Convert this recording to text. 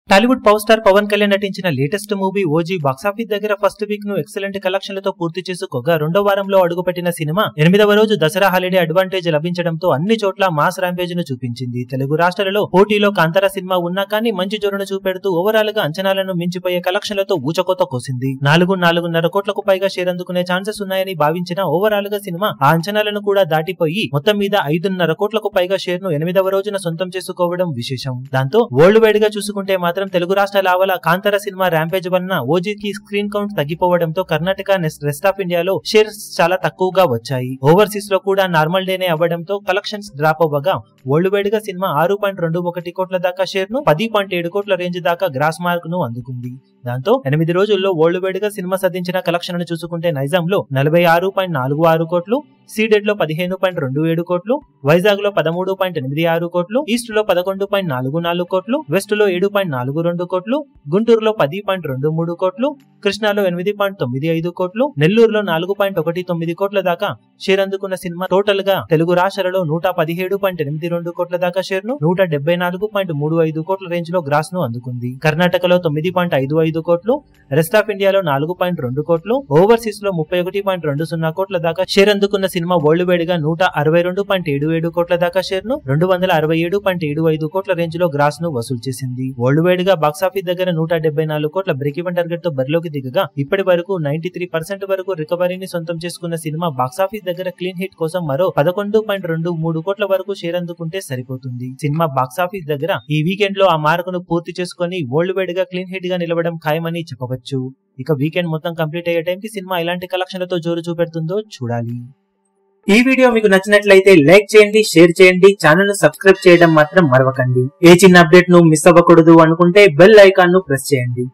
Tollywood power star Pawan Kalyan నటించిన latest movie OG box office దగ్గర first week ను ఎక్సలెంట్ కలెక్షన్లతో పూర్తి చేసుకోగా రెండో వారంలో అడుగుపెట్టిన సినిమా 8వ రోజు దసరా హాలిడే అడ్వాంటేజ్ లభించడంతో అన్ని చోట్ల మాస్ ర్యాంపేజ్ ను చూపించింది. తెలుగు రాష్ట్రాలలో పోటీలో కాంతారా సినిమా ఉన్నా కానీ మంచి జోరును చూపెడుతూ ఓవరాల్ గా అంచనాలను మించిపోయే కలెక్షన్లతో ఊచకోత కోసింది. 4.5 కోట్లకు పైగా షేర్ అందుకునే ఛాన్సెస్ ఉన్నాయని భావించిన ఓవరాల్ గా సినిమా ఆ అంచనాలను కూడా దాటిపోయి మొత్తం మీద 5.5 కోట్లకు పైగా షేర్ ను 8వ రోజున సొంతం చేసుకోవడం విశేషం. దాంతో వరల్డ్ వైడ్ గా చూసుకుంటే మాత్రం తెలుగు రాష్ట్రాల ఆవల కాంతారా సినిమా ర్యాంపేజ్ వలన ఓజీకి స్క్రీన్ కౌంట్ తగ్గిపోవడంతో కర్ణాటక రెస్ట్ ఆఫ్ ఇండియాలో షేర్స్ చాలా తక్కువగా వచ్చాయి. ఓవర్సీస్ లో కూడా నార్మల్ డేనే అవ్వడంతో కలెక్షన్స్ డ్రాప్ అవ్వగా వరల్డ్ వైడ్ గా సినిమా 6.21 కోట్ల దాకా షేర్ ను 10.7 కోట్ల రేంజ్ దాకా గ్రాస్ మార్క్ ను అందుకుంది. దాంతో 8 రోజుల్లో వరల్డ్ వైడ్ గా సినిమా సాధించిన కలెక్షన్ చూసుకుంటే నైజాం లో 46.46 కోట్లు, సీడెడ్ లో 15.27 కోట్లు, వైజాగ్ లో 13.86 కోట్లు, ఈస్ట్ లో 11.44 కోట్లు, వెస్ట్ లో 7.42 కోట్లు, గుంటూరులో 10.23 కోట్లు, కృష్ణాలో 8.95 కోట్లు, నెల్లూరులో 4.19 కోట్ల దాకా షేర్ అందుకున్న సినిమా టోటల్ గా తెలుగు రాష్ట్రాలలో 117.82 కోట్ల దాకా షేర్ ను 174.35 కోట్ల రేంజ్ లో గ్రాస్ ను అందుకుంది. కర్ణాటకలో 9.55 కోట్లు, రెస్ట్ ఆఫ్ ఇండియాలో 4.2 కోట్లు, ఓవర్సీస్ లో 31.20 కోట్ల దాకా షేర్ అందుకున్న సినిమా వరల్డ్ వైడ్ గా 162.77 కోట్ల దాకా షేర్ ను 267.75 కోట్ల రేంజ్ లో గ్రాస్ ను వసూలు చేసింది. వరల్డ్ వైడ్ గా బాక్సాఫీస్ దగ్గర 174 కోట్ల బ్రేక్ ఈవెన్ టార్గెట్ తో బరిలోకి దిగగా ఇప్పటి వరకు 93% వరకు రికవరీని సొంతం చేసుకున్న సినిమా బాక్సాఫీస్ దగ్గర క్లీన్ హిట్ కోసం మరో 11.23 కోట్ల వరకు షేర్ అందుకుంటే సరిపోతుంది. సినిమా బాక్సాఫీస్ దగ్గర ఈ వీకెండ్ లో ఆ మార్కును పూర్తి చేసుకుని వరల్డ్ వైడ్ గా క్లీన్ హిట్ గా నిలవడం ఖాయమని చెప్పవచ్చు. ఇక వీకెండ్ మొత్తం కంప్లీట్ అయ్యే టైంకి సినిమా ఎలాంటి కలెక్షన్లతో జోరు చూపెడుతుందో చూడాలి. ఈ వీడియో మీకు నచ్చినట్లయితే లైక్ చేయండి, షేర్ చేయండి, ఛానల్ ను సబ్స్క్రైబ్ చేయడం మాత్రం మరవకండి. ఏ చిన్న అప్డేట్ ను మిస్ అవ్వకూడదు అనుకుంటే బెల్ ఐకాన్ ను ప్రెస్ చేయండి.